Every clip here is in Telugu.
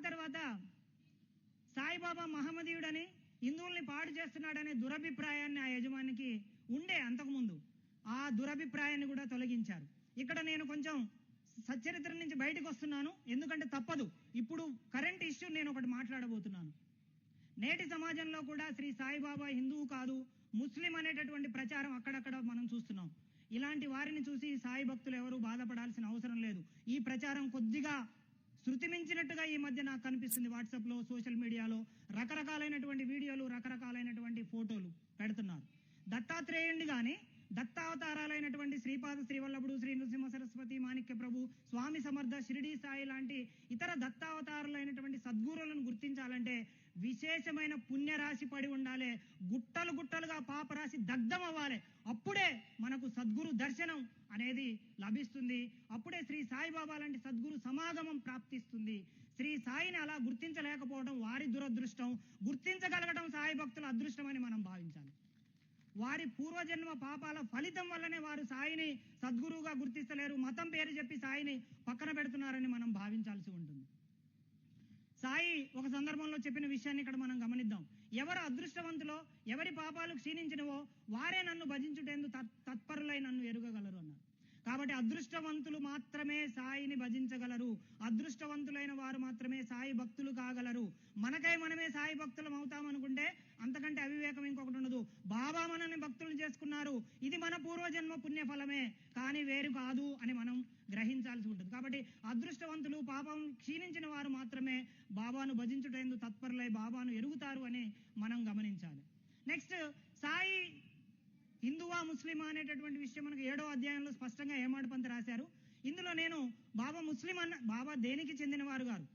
తర్వాత సాయిబాబా మహమ్మదీయుడని హిందువుల్ని పాడు చేస్తున్నాడనే దురభిప్రాయాన్ని ఆ యజమానికి ఉండే అంతకుముందు. ఆ దురభిప్రాయాన్ని కూడా తొలగించారు. ఇక్కడ నేను కొంచెం సచ్చరిత్ర నుంచి బయటకు వస్తున్నాను, ఎందుకంటే తప్పదు. ఇప్పుడు కరెంట్ ఇష్యూ నేను ఒకటి మాట్లాడబోతున్నాను. నేటి సమాజంలో కూడా శ్రీ సాయిబాబా హిందువు కాదు, ముస్లిం అనేటటువంటి ప్రచారం అక్కడక్కడ మనం చూస్తున్నాం. ఇలాంటి వారిని చూసి సాయి భక్తులు ఎవరు బాధపడాల్సిన అవసరం లేదు. ఈ ప్రచారం కొద్దిగా శృతి మించినట్టుగా ఈ మధ్య నాకు కనిపిస్తుంది. వాట్సాప్లో, సోషల్ మీడియాలో రకరకాలైనటువంటి వీడియోలు, రకరకాలైనటువంటి ఫోటోలు పెడుతున్నారు. దత్తాత్రేయుడిని కానీ, దత్తావతారాలైనటువంటి శ్రీపాద శ్రీవల్లభుడు, శ్రీ నృసింహ సరస్వతి, మాణిక్య ప్రభు, స్వామి సమర్థ, షిరిడి సాయి లాంటి ఇతర దత్తావతారులైనటువంటి సద్గురువులను గుర్తించాలంటే విశేషమైన పుణ్యరాశి పడి ఉండాలి. గుట్టలు గుట్టలుగా పాపరాశి దగ్ధం అవ్వాలి. అప్పుడే మనకు సద్గురు దర్శనం అనేది లభిస్తుంది. అప్పుడే శ్రీ సాయిబాబా లాంటి సద్గురు సమాగమం ప్రాప్తిస్తుంది. శ్రీ సాయిని అలా గుర్తించలేకపోవడం వారి దురదృష్టం. గుర్తించగలగడం సాయి భక్తుల అదృష్టం అని మనం భావించాలి. వారి పూర్వజన్మ పాపాల ఫలితం వల్లనే వారు సాయిని సద్గురువుగా గుర్తిస్తలేరు. మతం పేరు చెప్పి సాయిని పక్కన పెడుతున్నారని మనం భావించాల్సి ఉంటుంది. సాయి ఒక సందర్భంలో చెప్పిన విషయాన్ని ఇక్కడ మనం గమనిద్దాం. ఎవరు అదృష్టవంతులో, ఎవరి పాపాలు క్షీణించినవో వారే నన్ను భజించుటేందు తత్పరులై నన్ను ఎరుగగలరు అన్నారు. కాబట్టి అదృష్టవంతులు మాత్రమే సాయిని భజించగలరు. అదృష్టవంతులైన వారు మాత్రమే సాయి భక్తులు కాగలరు. మనకై మనమే సాయి భక్తులం అవుతామనుకుంటే అంతకంటే అవివేకం ఇంకొకటి ఉండదు. బాబా మనల్ని భక్తులు చేసుకున్నారు, ఇది మన పూర్వజన్మ పుణ్యఫలమే, కానీ వేరు కాదు అని మనం గ్రహించాల్సి ఉంటుంది. కాబట్టి అదృష్టవంతులు, పాపం క్షీణించిన వారు మాత్రమే బాబాను భజించుటేందు తత్పరులై బాబాను ఎరుగుతారు అని మనం గమనించాలి. నెక్స్ట్, సాయి హిందువా ముస్లిమా అనేటటువంటి విషయం మనకు 7వ అధ్యాయంలో స్పష్టంగా ఏమాడుపంత రాశారు. ఇందులో నేను బాబా ముస్లిం బాబా దేనికి చెందినవారు గారు.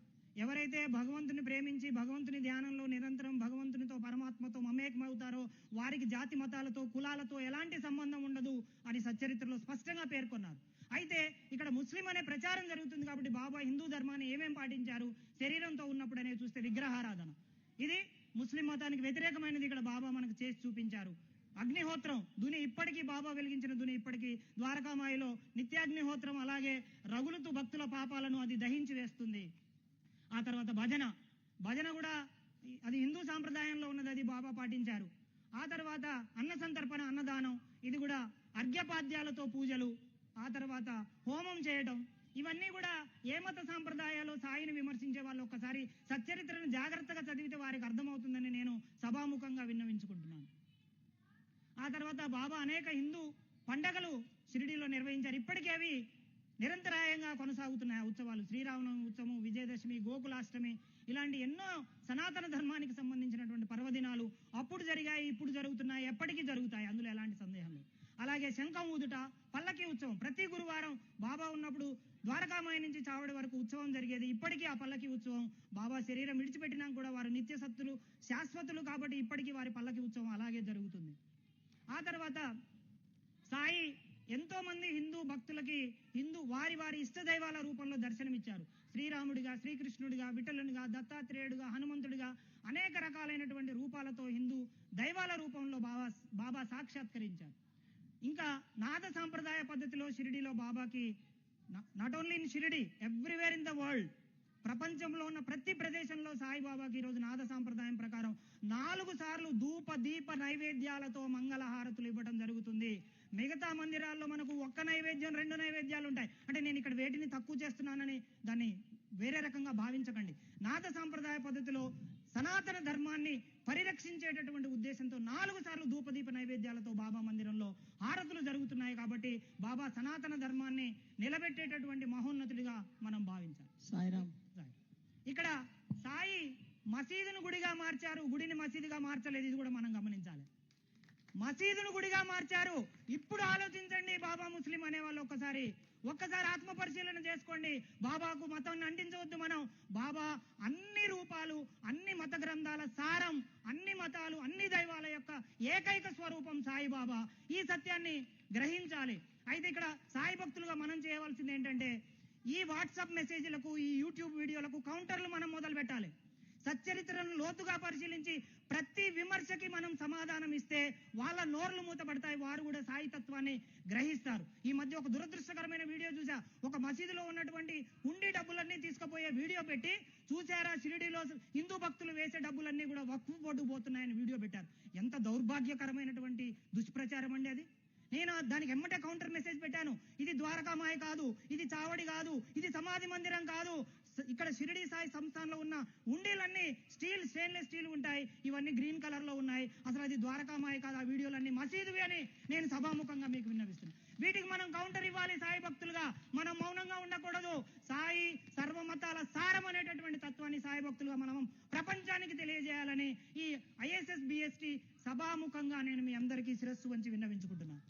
ఎవరైతే భగవంతుని ప్రేమించి భగవంతుని ధ్యానంలో నిరంతరం భగవంతునితో, పరమాత్మతో మమేకమవుతారో వారికి జాతి మతాలతో, కులాలతో ఎలాంటి సంబంధం ఉండదు అని సచ్చరిత్రలో స్పష్టంగా పేర్కొన్నారు. అయితే ఇక్కడ ముస్లిం అనే ప్రచారం జరుగుతుంది కాబట్టి బాబా హిందూ ధర్మాన్ని ఏమేం పాటించారు, శరీరంతో ఉన్నప్పుడనే చూస్తే విగ్రహారాధన, ఇది ముస్లిం మతానికి వ్యతిరేకమైనది ఇక్కడ బాబా మనకు చేసి చూపించారు. అగ్నిహోత్రం, దుని ఇప్పటికీ బాబా వెలిగించిన దుని ఇప్పటికీ ద్వారకామాయిలో నిత్యాగ్నిహోత్రం అలాగే రగులుతూ భక్తుల పాపాలను అది దహించి వేస్తుంది. ఆ తర్వాత భజన కూడా అది హిందూ సాంప్రదాయంలో ఉన్నది, అది బాబా పాటించారు. ఆ తర్వాత అన్న సంతర్పణ, అన్నదానం, ఇది కూడా అర్ఘ్యపాద్యాలతో పూజలు, ఆ తర్వాత హోమం చేయడం, ఇవన్నీ కూడా ఏ మత సాంప్రదాయాల్లో సాయిని విమర్శించే వాళ్ళు ఒక్కసారి సచ్చరిత్రను జాగ్రత్తగా చదివితే వారికి అర్థమవుతుందని నేను సభాముఖంగా విన్నవించుకుంటున్నాను. ఆ తర్వాత బాబా అనేక హిందూ పండగలు షిరిడీలో నిర్వహించారు. ఇప్పటికీ అవి నిరంతరాయంగా కొనసాగుతున్నాయి ఆ ఉత్సవాలు. శ్రీరామనవమి ఉత్సవం, విజయదశమి, గోకులాష్టమి, ఇలాంటి ఎన్నో సనాతన ధర్మానికి సంబంధించినటువంటి పర్వదినాలు అప్పుడు జరిగాయి, ఇప్పుడు జరుగుతున్నాయి, ఎప్పటికీ జరుగుతాయి, అందులో ఎలాంటి సందేహం లేదు. అలాగే శంఖం ఊదుట, పల్లకి ఉత్సవం, ప్రతి గురువారం బాబా ఉన్నప్పుడు ద్వారకామాయి నుంచి చావడి వరకు ఉత్సవం జరిగేది. ఇప్పటికీ ఆ పల్లకి ఉత్సవం, బాబా శరీరం విడిచిపెట్టినా కూడా వారు నిత్య సత్తులు, శాశ్వతులు కాబట్టి ఇప్పటికీ వారి పల్లకి ఉత్సవం అలాగే జరుగుతుంది. ఆ తర్వాత సాయి ఎంతో మంది హిందూ భక్తులకి వారి వారి ఇష్ట దైవాల రూపంలో దర్శనమిచ్చారు. శ్రీరాముడిగా, శ్రీకృష్ణుడిగా, విఠలునిగా, దత్తాత్రేయుడిగా, హనుమంతుడిగా అనేక రకాలైనటువంటి రూపాలతో హిందూ దైవాల రూపంలో బాబా సాక్షాత్కరించారు. ఇంకా నాద సాంప్రదాయ పద్ధతిలో షిరిడీలో బాబాకి not only in Shirdi, everywhere in the world, ప్రపంచంలో ఉన్న ప్రతి ప్రదేశంలో సాయిబాబాకి ఈరోజు నాద సాంప్రదాయం ప్రకారం 4 సార్లు ధూప దీప నైవేద్యాలతో మంగళహారతులు ఇవ్వడం జరుగుతుంది. మిగతా మందిరాల్లో మనకు 1 నైవేద్యం, 2 నైవేద్యాలు ఉంటాయి. అంటే నేను ఇక్కడ వేటిని తక్కువ చేస్తున్నానని దాన్ని వేరే రకంగా భావించకండి. నాద సాంప్రదాయ పద్ధతిలో సనాతన ధర్మాన్ని పరిరక్షించేటటువంటి ఉద్దేశంతో 4 సార్లు ధూపదీప నైవేద్యాలతో బాబా మందిరంలో హారతులు జరుగుతున్నాయి. కాబట్టి బాబా సనాతన ధర్మాన్ని నిలబెట్టేటటువంటి మహోన్నతుడిగా మనం భావించాలి. సాయిరామ్. ఇక్కడ సాయి మసీదును గుడిగా మార్చారు, గుడిని మసీదుగా మార్చలేదు, ఇది కూడా మనం గమనించాలి. మసీదును గుడిగా మార్చారు. ఇప్పుడు ఆలోచించండి, బాబా ముస్లిం అనేవాళ్ళు ఒక్కసారి ఆత్మ పరిశీలన చేసుకోండి. బాబాకు మతాన్ని అంటించవద్దు మనం. బాబా అన్ని రూపాలు, అన్ని మత గ్రంథాల సారం, అన్ని మతాలు, అన్ని దైవాల యొక్క ఏకైక స్వరూపం సాయిబాబా. ఈ సత్యాన్ని గ్రహించాలి. అయితే ఇక్కడ సాయి భక్తులుగా మనం చేయవలసింది ఏంటంటే, ఈ వాట్సాప్ మెసేజ్లకు, ఈ యూట్యూబ్ వీడియోలకు కౌంటర్లు మనం మొదలు పెట్టాలి. సచ్చరిత్రను లోతుగా పరిశీలించి ప్రతి విమర్శకి మనం సమాధానం ఇస్తే వాళ్ళ నోర్లు మూతపడతాయి, వారు కూడా సాయి తత్వాన్ని గ్రహిస్తారు. ఈ మధ్య ఒక దురదృష్టకరమైన వీడియో చూసా. ఒక మసీదులో ఉన్నటువంటి ఉండి డబ్బులన్నీ తీసుకుపోయే వీడియో పెట్టి, చూసారా షిరిడీలో హిందూ భక్తులు వేసే డబ్బులన్నీ కూడా వక్ఫ్ బోర్డు పోతున్నాయని వీడియో పెట్టారు. ఎంత దౌర్భాగ్యకరమైనటువంటి దుష్ప్రచారం అండి అది. నేను దానికి ఎమ్మటే కౌంటర్ మెసేజ్ పెట్టాను. ఇది ద్వారకామాయ కాదు, ఇది చావడి కాదు, ఇది సమాధి మందిరం కాదు. ఇక్కడ షిరిడి సాయి సంస్థానంలో ఉన్న ఉండీలన్నీ స్టెయిన్లెస్ స్టీల్ ఉంటాయి, ఇవన్నీ గ్రీన్ కలర్ లో ఉన్నాయి. అసలు అది ద్వారకామాయ కాదు, ఆ వీడియోలన్నీ మసీదువి అని నేను సభాముఖంగా మీకు విన్నవిస్తున్నాను. వీటికి మనం కౌంటర్ ఇవ్వాలి. సాయి భక్తులుగా మనం మౌనంగా ఉండకూడదు. సాయి సర్వమతాల సారం అనేటటువంటి తత్వాన్ని సాయి భక్తులుగా మనం ప్రపంచానికి తెలియజేయాలని ఈ ISS BST సభాముఖంగా నేను మీ అందరికీ శిరస్సు వంచి విన్నవించుకుంటున్నాను.